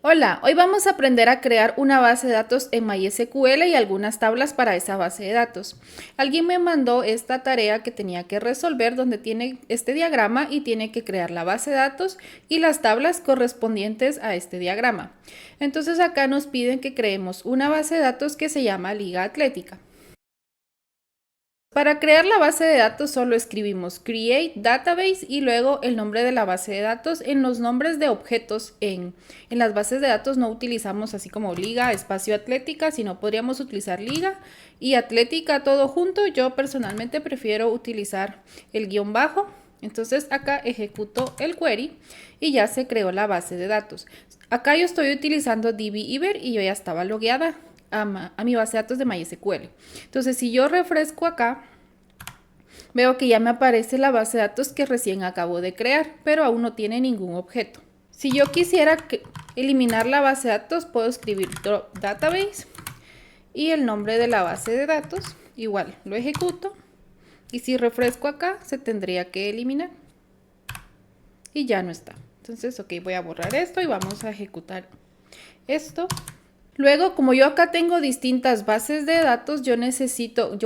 Hola, hoy vamos a aprender a crear una base de datos en MySQL y algunas tablas para esa base de datos. Alguien me mandó esta tarea que tenía que resolver donde tiene este diagrama y tiene que crear la base de datos y las tablas correspondientes a este diagrama. Entonces acá nos piden que creemos una base de datos que se llama Liga Atlética. Para crear la base de datos solo escribimos create database y luego el nombre de la base de datos. En los nombres de objetos en las bases de datos no utilizamos así como liga, espacio atlética, sino podríamos utilizar liga y atlética todo junto. Yo personalmente prefiero utilizar el guión bajo. Entonces acá ejecuto el query y ya se creó la base de datos. Acá yo estoy utilizando DBIver y yo ya estaba logueada a mi base de datos de MySQL. Entonces si yo refresco acá, veo que ya me aparece la base de datos que recién acabo de crear, pero aún no tiene ningún objeto. Si yo quisiera eliminar la base de datos, puedo escribir drop database y el nombre de la base de datos, igual lo ejecuto y si refresco acá se tendría que eliminar y ya no está. Entonces, ok, voy a borrar esto y vamos a ejecutar esto. Luego, como yo acá tengo distintas bases de datos, yo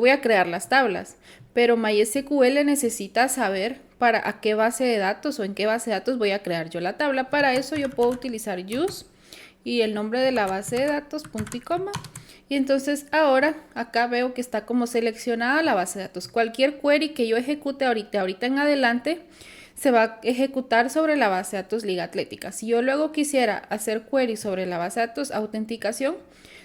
voy a crear las tablas, pero MySQL necesita saber para a qué base de datos o en qué base de datos voy a crear yo la tabla. Para eso yo puedo utilizar use y el nombre de la base de datos, punto y coma. Y entonces ahora acá veo que está como seleccionada la base de datos. Cualquier query que yo ejecute ahorita en adelante, se va a ejecutar sobre la base de datos Liga Atlética. Si yo luego quisiera hacer query sobre la base de datos autenticación,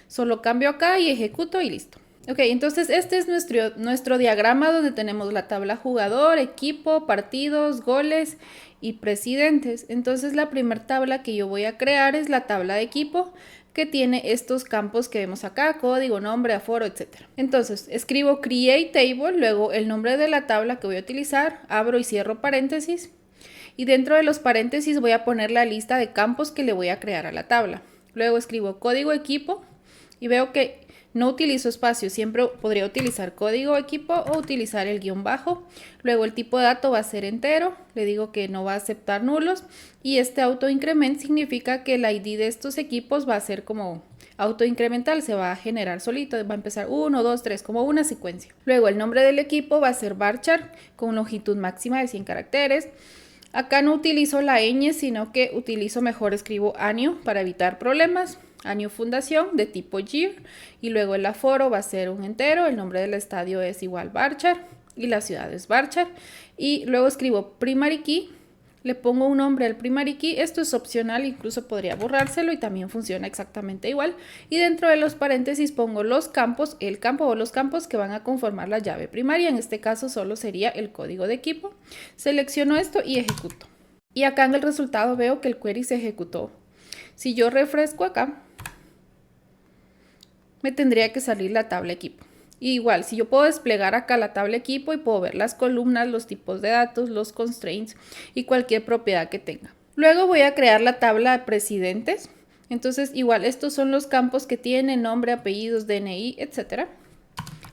solo cambio acá y ejecuto y listo. Ok, entonces este es nuestro diagrama donde tenemos la tabla jugador, equipo, partidos, goles y presidentes. Entonces la primera tabla que yo voy a crear es la tabla de equipo, que tiene estos campos que vemos acá, código, nombre, aforo, etc. Entonces escribo create table, luego el nombre de la tabla que voy a utilizar, abro y cierro paréntesis y dentro de los paréntesis voy a poner la lista de campos que le voy a crear a la tabla. Luego escribo código equipo y veo que no utilizo espacio, siempre podría utilizar código equipo o utilizar el guión bajo. Luego el tipo de dato va a ser entero, le digo que no va a aceptar nulos y este autoincrement significa que el ID de estos equipos va a ser como autoincremental, se va a generar solito, va a empezar 1, 2, 3, como una secuencia. Luego el nombre del equipo va a ser varchar con longitud máxima de 100 caracteres. Acá no utilizo la ñ, sino que escribo año para evitar problemas. Año fundación de tipo year y luego el aforo va a ser un entero, el nombre del estadio es igual varchar y la ciudad es varchar y luego escribo primary key, le pongo un nombre al primary key, esto es opcional, incluso podría borrárselo y también funciona exactamente igual y dentro de los paréntesis pongo los campos, el campo o los campos que van a conformar la llave primaria, en este caso solo sería el código de equipo, selecciono esto y ejecuto y acá en el resultado veo que el query se ejecutó. Si yo refresco acá, me tendría que salir la tabla equipo. Y igual, si yo puedo desplegar acá la tabla equipo y puedo ver las columnas, los tipos de datos, los constraints y cualquier propiedad que tenga. Luego voy a crear la tabla de presidentes. Entonces, igual, estos son los campos que tienen nombre, apellidos, DNI, etc.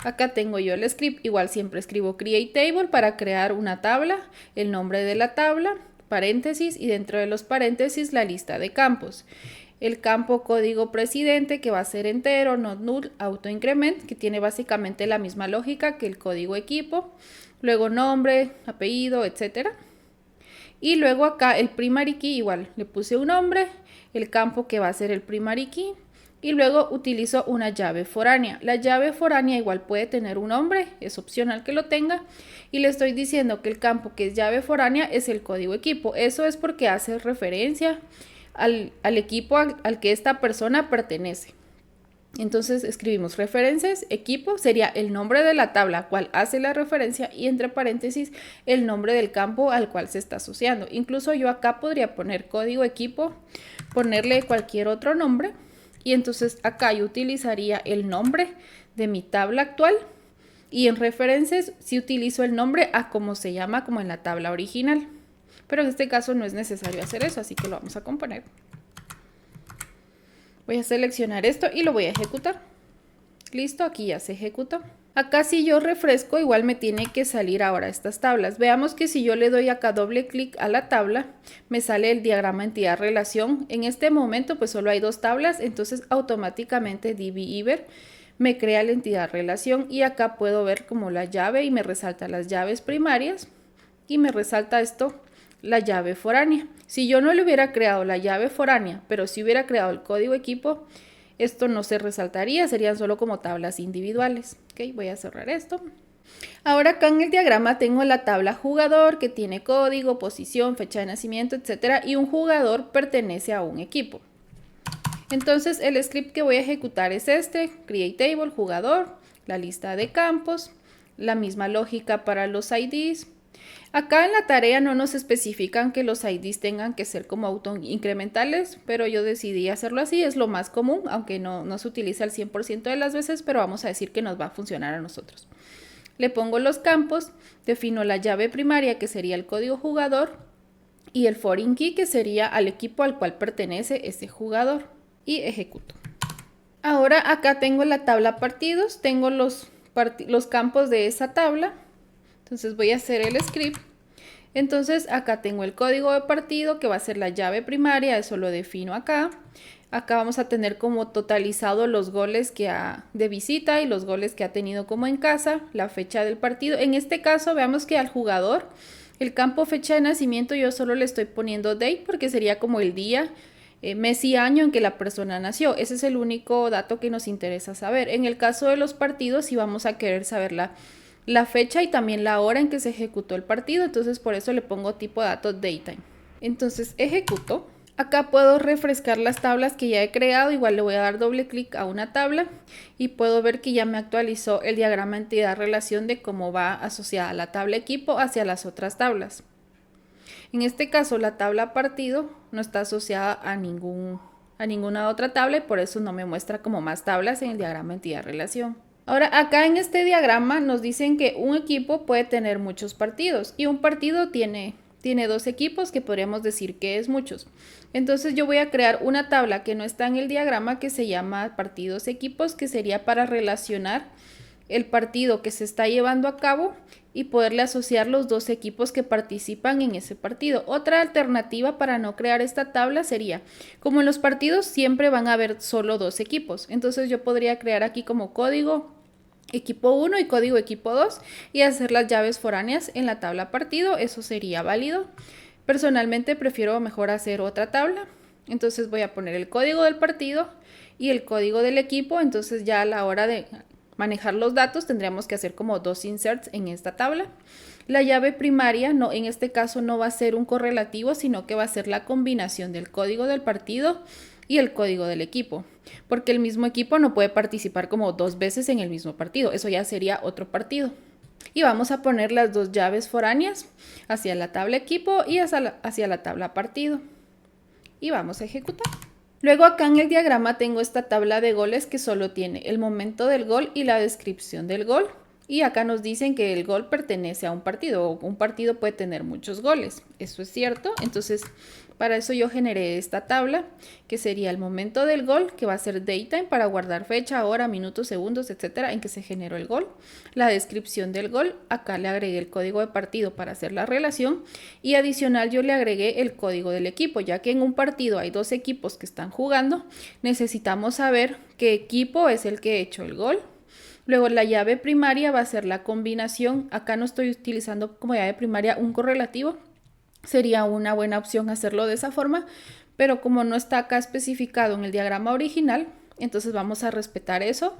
Acá tengo yo el script. Igual siempre escribo create table para crear una tabla, el nombre de la tabla, paréntesis y dentro de los paréntesis la lista de campos. El campo código presidente que va a ser entero, not null, autoincrement, que tiene básicamente la misma lógica que el código equipo. Luego nombre, apellido, etc. Y luego acá el primary key, igual le puse un nombre, el campo que va a ser el primary key. Y luego utilizo una llave foránea. La llave foránea igual puede tener un nombre, es opcional que lo tenga. Y le estoy diciendo que el campo que es llave foránea es el código equipo. Eso es porque hace referencia al equipo al que esta persona pertenece. Entonces escribimos referencias, equipo sería el nombre de la tabla a cual hace la referencia y entre paréntesis el nombre del campo al cual se está asociando. Incluso yo acá podría poner código equipo, ponerle cualquier otro nombre y entonces acá yo utilizaría el nombre de mi tabla actual y en referencias si utilizo el nombre a como se llama como en la tabla original. Pero en este caso no es necesario hacer eso, así que lo vamos a componer. Voy a seleccionar esto y lo voy a ejecutar. Listo, aquí ya se ejecutó. Acá si yo refresco, igual me tiene que salir ahora estas tablas. Veamos que si yo le doy acá doble clic a la tabla, me sale el diagrama entidad relación. En este momento pues solo hay dos tablas, entonces automáticamente DBEver me crea la entidad relación y acá puedo ver como la llave y me resalta las llaves primarias y me resalta esto, la llave foránea. Si yo no le hubiera creado la llave foránea, pero si hubiera creado el código equipo, esto no se resaltaría, serían solo como tablas individuales. Ok, voy a cerrar esto. Ahora acá en el diagrama tengo la tabla jugador que tiene código, posición, fecha de nacimiento, etcétera, y un jugador pertenece a un equipo. Entonces el script que voy a ejecutar es este, create table, jugador, la lista de campos, la misma lógica para los IDs. Acá en la tarea no nos especifican que los IDs tengan que ser como autoincrementales, pero yo decidí hacerlo así, es lo más común, aunque no se utiliza el 100% de las veces, pero vamos a decir que nos va a funcionar a nosotros. Le pongo los campos, defino la llave primaria que sería el código jugador y el foreign key que sería al equipo al cual pertenece ese jugador y ejecuto. Ahora acá tengo la tabla partidos, tengo los campos de esa tabla. Entonces voy a hacer el script. Entonces acá tengo el código de partido que va a ser la llave primaria, eso lo defino acá. Acá vamos a tener como totalizado los goles que de visita y los goles que ha tenido como en casa, la fecha del partido. En este caso veamos que al jugador, el campo fecha de nacimiento yo solo le estoy poniendo date porque sería como el día, mes y año en que la persona nació. Ese es el único dato que nos interesa saber. En el caso de los partidos sí vamos a querer saber la fecha y también la hora en que se ejecutó el partido, entonces por eso le pongo tipo de datos datetime. Entonces ejecuto. Acá puedo refrescar las tablas que ya he creado, igual le voy a dar doble clic a una tabla y puedo ver que ya me actualizó el diagrama entidad relación de cómo va asociada la tabla equipo hacia las otras tablas. En este caso la tabla partido no está asociada a ninguna otra tabla y por eso no me muestra como más tablas en el diagrama entidad relación. Ahora acá en este diagrama nos dicen que un equipo puede tener muchos partidos y un partido tiene dos equipos que podríamos decir que es muchos. Entonces yo voy a crear una tabla que no está en el diagrama que se llama partidos equipos, que sería para relacionar el partido que se está llevando a cabo y poderle asociar los dos equipos que participan en ese partido. Otra alternativa para no crear esta tabla sería, como en los partidos siempre van a haber solo dos equipos, entonces yo podría crear aquí como código equipo 1 y código equipo 2 y hacer las llaves foráneas en la tabla partido, eso sería válido. Personalmente prefiero mejor hacer otra tabla, entonces voy a poner el código del partido y el código del equipo, entonces ya a la hora de manejar los datos tendríamos que hacer como dos inserts en esta tabla. La llave primaria no, en este caso no va a ser un correlativo, sino que va a ser la combinación del código del partido y el código del equipo, porque el mismo equipo no puede participar como dos veces en el mismo partido, eso ya sería otro partido. Y vamos a poner las dos llaves foráneas hacia la tabla equipo y hacia la tabla partido. Y vamos a ejecutar. Luego acá en el diagrama tengo esta tabla de goles que solo tiene el momento del gol y la descripción del gol. Y acá nos dicen que el gol pertenece a un partido o un partido puede tener muchos goles. Eso es cierto. Entonces para eso yo generé esta tabla que sería el momento del gol, que va a ser datetime para guardar fecha, hora, minutos, segundos, etcétera, en que se generó el gol. La descripción del gol, acá le agregué el código de partido para hacer la relación y adicional yo le agregué el código del equipo, ya que en un partido hay dos equipos que están jugando, necesitamos saber qué equipo es el que ha hecho el gol. Luego la llave primaria va a ser la combinación, acá no estoy utilizando como llave primaria un correlativo, sería una buena opción hacerlo de esa forma, pero como no está acá especificado en el diagrama original, entonces vamos a respetar eso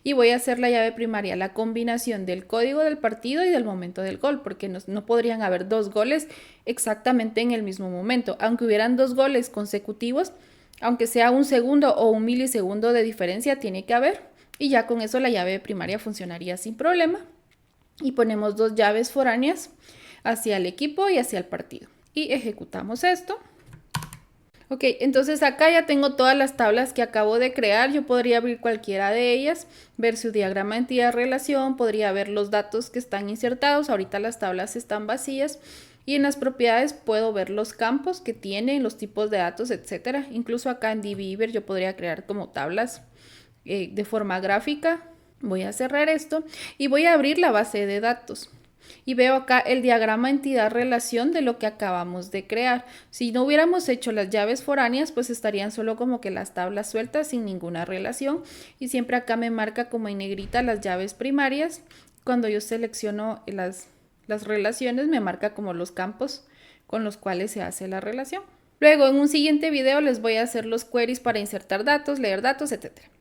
y voy a hacer la llave primaria, la combinación del código del partido y del momento del gol, porque no podrían haber dos goles exactamente en el mismo momento, aunque hubieran dos goles consecutivos, aunque sea un segundo o un milisegundo de diferencia, tiene que haber, y ya con eso la llave primaria funcionaría sin problema. Y ponemos dos llaves foráneas hacia el equipo y hacia el partido. Y ejecutamos esto. Ok, entonces acá ya tengo todas las tablas que acabo de crear. Yo podría abrir cualquiera de ellas, ver su diagrama de entidad relación, podría ver los datos que están insertados. Ahorita las tablas están vacías. Y en las propiedades puedo ver los campos que tienen, los tipos de datos, etcétera. Incluso acá en DBEver yo podría crear como tablas de forma gráfica. Voy a cerrar esto y voy a abrir la base de datos. Y veo acá el diagrama entidad-relación de lo que acabamos de crear. Si no hubiéramos hecho las llaves foráneas, pues estarían solo como que las tablas sueltas sin ninguna relación. Y siempre acá me marca como en negrita las llaves primarias. Cuando yo selecciono las relaciones, me marca como los campos con los cuales se hace la relación. Luego, en un siguiente video les voy a hacer los queries para insertar datos, leer datos, etc.